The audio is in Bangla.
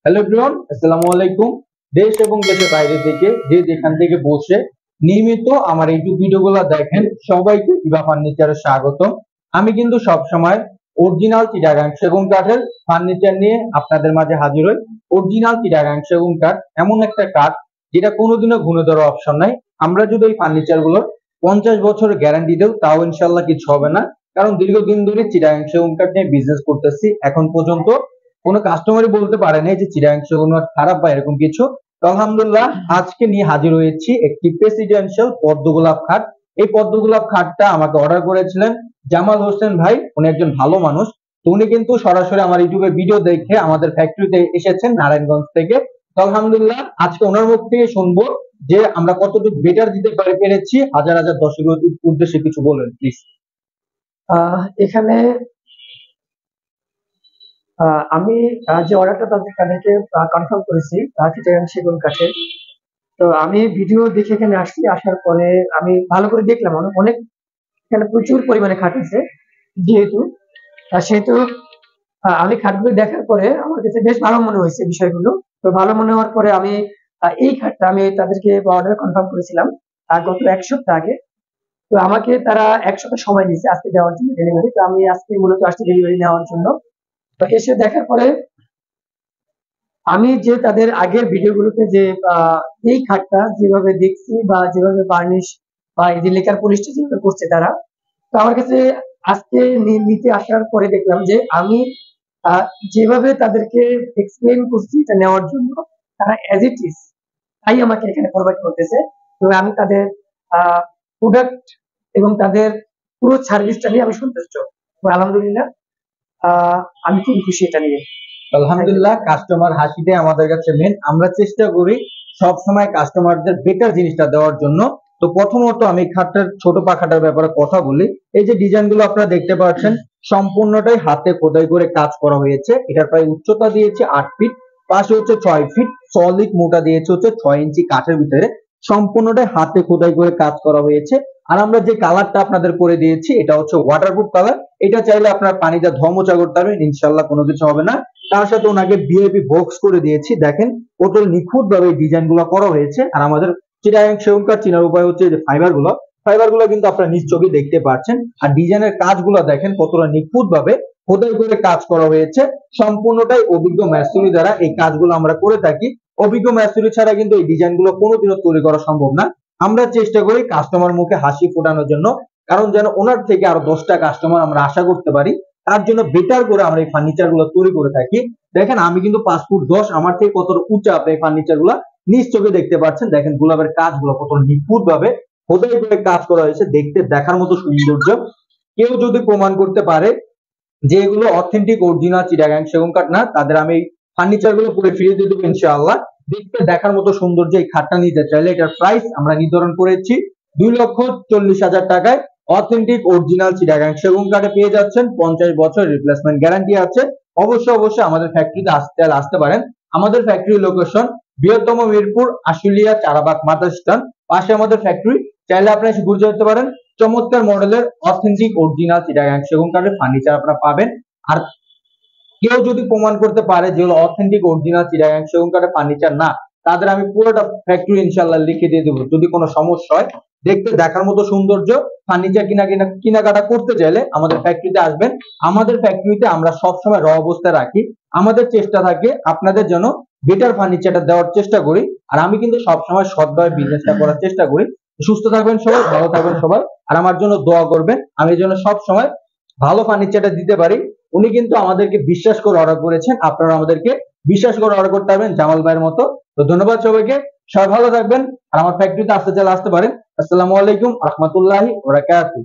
হ্যালো এভরিওয়ান, আসসালামু আলাইকুম। দেশ এবং দেশের বাইরে থেকে যে যেখান থেকে বসে নিয়মিত আমার ইউটিউব ভিডিওগুলো দেখেন সবাইকে ইভা ফার্নিচারে স্বাগত। আমি কিন্তু সব সময় অরিজিনাল চিটাগাং সেগুন কাঠের ফার্নিচার নিয়ে আপনাদের মাঝে হাজির হই। অরিজিনাল চিটাগাং সেগুন কাঠ এমন একটা কাঠ যেটা কোনোদিনও ঘুণে ধরার অপশন নাই। আমরা যদি এই ফার্নিচার গুলো 50 বছরের গ্যারান্টি দেও তাও ইনশাল্লাহ কিছু হবে না, কারণ দীর্ঘদিন ধরে চিটাগাং সেগুন কাঠ নিয়ে বিজনেস করতেছি। এখন পর্যন্ত কোনো কাস্টমারই বলতে পারে নাই যে চিটাগাং সেগুন কাঠ খারাপ বা এরকম কিছু। তো আলহামদুলিল্লাহ আজকে নিয়ে হাজির হয়েছি একটি প্রেসিডেন্সিয়াল পদ্ম গোলাপ খাট। এই পদ্ম গোলাপ খাটটা আমাকে অর্ডার করেছিলেন জামাল হোসেন ভাই। উনি একজন ভালো মানুষ। তো উনি কিন্তু সরাসরি আমার ইউটিউবে ভিডিও দেখে আমাদের ফ্যাক্টরিতে এসেছেন নারায়ণগঞ্জ থেকে। তো আলহামদুলিল্লাহ আজকে ওনার মুখ থেকে শুনবো যে আমরা কতটুকু বেটার দিতে পেরেছি। হাজার হাজার দর্শকের উদ্দেশ্যে কিছু বলেন প্লিজ। এখানে আমি যে অর্ডারটা তাদেরকে কনফার্ম করেছি চিটাগাং সেগুন কাঠের। তো আমি ভিডিও দেখে এখানে আসছি, আসার পরে আমি ভালো করে দেখলাম অনেক এখানে প্রচুর পরিমাণে খাট আছে যেহেতু সেহেতু আমি খাটগুলো দেখার পরে আমার কাছে বেশ ভালো মনে হয়েছে বিষয়গুলো। তো ভালো মনে হওয়ার পরে আমি এই খাটটা আমি তাদেরকে অর্ডার কনফার্ম করেছিলাম গত 1 সপ্তাহ আগে। তো আমাকে তারা 1 সপ্তাহ সময় দিয়েছে আজকে দেওয়ার জন্য ডেলিভারি। তো আমি আজকে মূলত আসছি ডেলিভারি নেওয়ার জন্য। তো এসে দেখার পরে আমি যে তাদের আগের ভিডিওগুলোতে যে এই খাটটা যেভাবে দেখছি বা যেভাবে বার্নিশ বা এই যে লেকার পলিশটা যেভাবে করছে তারা, তো আমার কাছে আজকে নিতে আসার পরে দেখলাম যে আমি যেভাবে তাদেরকে এক্সপ্লেন করছি এটা নেওয়ার জন্য তারা অ্যাজ ইট ইজ তাই আমাকে এখানে প্রোভাইড করতেছে। তো আমি তাদের প্রোডাক্ট এবং তাদের পুরো সার্ভিসটা নিয়ে আমি সন্তুষ্ট। তো আলহামদুলিল্লাহ আমি খুব খুশি এটা নিয়ে। আলহামদুলিল্লাহ কাস্টমার হাসিটাই আমাদের কাছে মেন। আমরা চেষ্টা করি সব সময় কাস্টমারদের বেটার জিনিসটা দেওয়ার জন্য। তো প্রথমত আমি খাটটার ছোট পাখাটার ব্যাপারে কথা বলি। এই যে ডিজাইন গুলো আপনারা দেখতে পাচ্ছেন সম্পূর্ণটাই হাতে খোদাই করে কাজ করা হয়েছে। এটার প্রায় উচ্চতা দিয়েছে 8 ফিট, পাশে হচ্ছে 6 ফিট, সলিড মোটা দিয়েছে হচ্ছে 6 ইঞ্চি কাঠের ভিতরে। সম্পূর্ণটাই হাতে খোদাই করে কাজ করা হয়েছে। আর আমরা যে কালারটা আপনাদের করে দিয়েছি এটা হচ্ছে ওয়াটারপ্রুফ কালার। এটা চাইলে আপনার পানিটা ধোয়া করতে পারবেন, ইনশাল্লাহ কোনো কিছু হবে না। তার সাথে ওনাকে ভিআইপি বক্স করে দিয়েছি। দেখেন কত নিখুঁত ভাবে ডিজাইন গুলো করা হয়েছে। আর আমাদের চিটাগাং সেগুন কাঠ চেনার উপায় হচ্ছে যে ফাইবার গুলো কিন্তু আপনারা নিজ চোখে দেখতে পাচ্ছেন। আর ডিজাইনের কাজগুলো দেখেন কতটা নিখুঁত ভাবে খোদাই করে কাজ করা হয়েছে। সম্পূর্ণটাই অভিজ্ঞ মিস্ত্রি দ্বারা এই কাজগুলো আমরা করে থাকি। অভিজ্ঞ মিস্ত্রি ছাড়া কিন্তু এই ডিজাইন গুলো কোনোদিনও তৈরি করা সম্ভব না। আমরা চেষ্টা করি কাস্টমার মুখে হাসি ফোটানোর জন্য, কারণ যেন ওনার থেকে আরো 10টা কাস্টমার আমরা আশা করতে পারি। তার জন্য বেটার করে আমরা এই ফার্নিচার গুলো তৈরি করে থাকি। দেখেন আমি কিন্তু 5 ফুট 10, আমার থেকে কতটা উঁচা আপনি এই ফার্নিচার গুলা নিজ চোখে দেখতে পাচ্ছেন। দেখেন গোলাপের কাজগুলো কত নিখুঁত ভাবে খোদাই করে কাজ করা হয়েছে, দেখতে দেখার মতো সৌন্দর্য। কেউ যদি প্রমাণ করতে পারে যে এগুলো অথেন্টিক অরিজিনাল চিটাগাং সেগুন কাঠ না, তাদের আমি ফার্নিচার গুলো পুরো ফিরিয়ে দিয়ে দেবো ইনশাআল্লাহ। দেখতে দেখার মতো সৌন্দর্য এই খাটটা নিতে চাইলে এটার প্রাইস আমরা নির্ধারণ করেছি 2,40,000 টাকায়। অথেন্টিক অরিজিনাল চিটাগাং সেগুন কাঠে পেয়ে যাচ্ছেন। 50 বছর রিপ্লেসমেন্ট গ্যারান্টি আছে। অবশ্যই আমাদের ফ্যাক্টরিতে আসতে পারেন। আমাদের ফ্যাক্টরি লোকেশন বৃহত্তম মিরপুর আশুলিয়া চারাবাগ মাতা স্থান, পাশে আমাদের ফ্যাক্টরি। চাইলে আপনারা এসে ঘুরে যেতে পারেন। চমৎকার মডেলের অথেন্টিক অরিজিনাল চিটাগাং সেগুন কাঠের ফার্নিচার আপনারা পাবেন। আর কেউ যদি প্রমাণ করতে পারে যেগুলো অথেন্টিক অরিজিনাল চিটাগাং সেগুন কাঠের ফার্নিচার না, তাদের আমি পুরোটা ফ্যাক্টরি ইনশাআল্লাহ লিখে দিয়ে দেবো। যদি কোনো সমস্যা হয়, দেখতে দেখার মতো সৌন্দর্য, ফার্নিচার কেনাকাটা করতে চাইলে আমাদের ফ্যাক্টরিতে আসবেন। আমাদের ফ্যাক্টরিতে আমরা সবসময় র অবস্থায় রাখি। আমাদের চেষ্টা থাকে আপনাদের জন্য বেটার ফার্নিচারটা দেওয়ার চেষ্টা করি। আর আমি কিন্তু সবসময় সৎভাবে বিজনেসটা করার চেষ্টা করি। সুস্থ থাকবেন সবাই, ভালো থাকবেন সবাই, আর আমার জন্য দোয়া করবেন আমি যেন সব সময় ভালো ফার্নিচারটা দিতে পারি। উনি কিন্তু আমাদেরকে বিশ্বাস করে অর্ডার করেছেন, আপনারা আমাদেরকে বিশ্বাস করে অর্ডার করতে পারবেন জামাল ভাইয়ের মতো। তো ধন্যবাদ সবাইকে, সবাই ভালো থাকবেন। আর আমার ফ্যাক্টরিতে আসতে চাইলে আসতে পারেন। আসসালামু আলাইকুম রহমতুল্লাহি ওয়া বারাকাতুহু।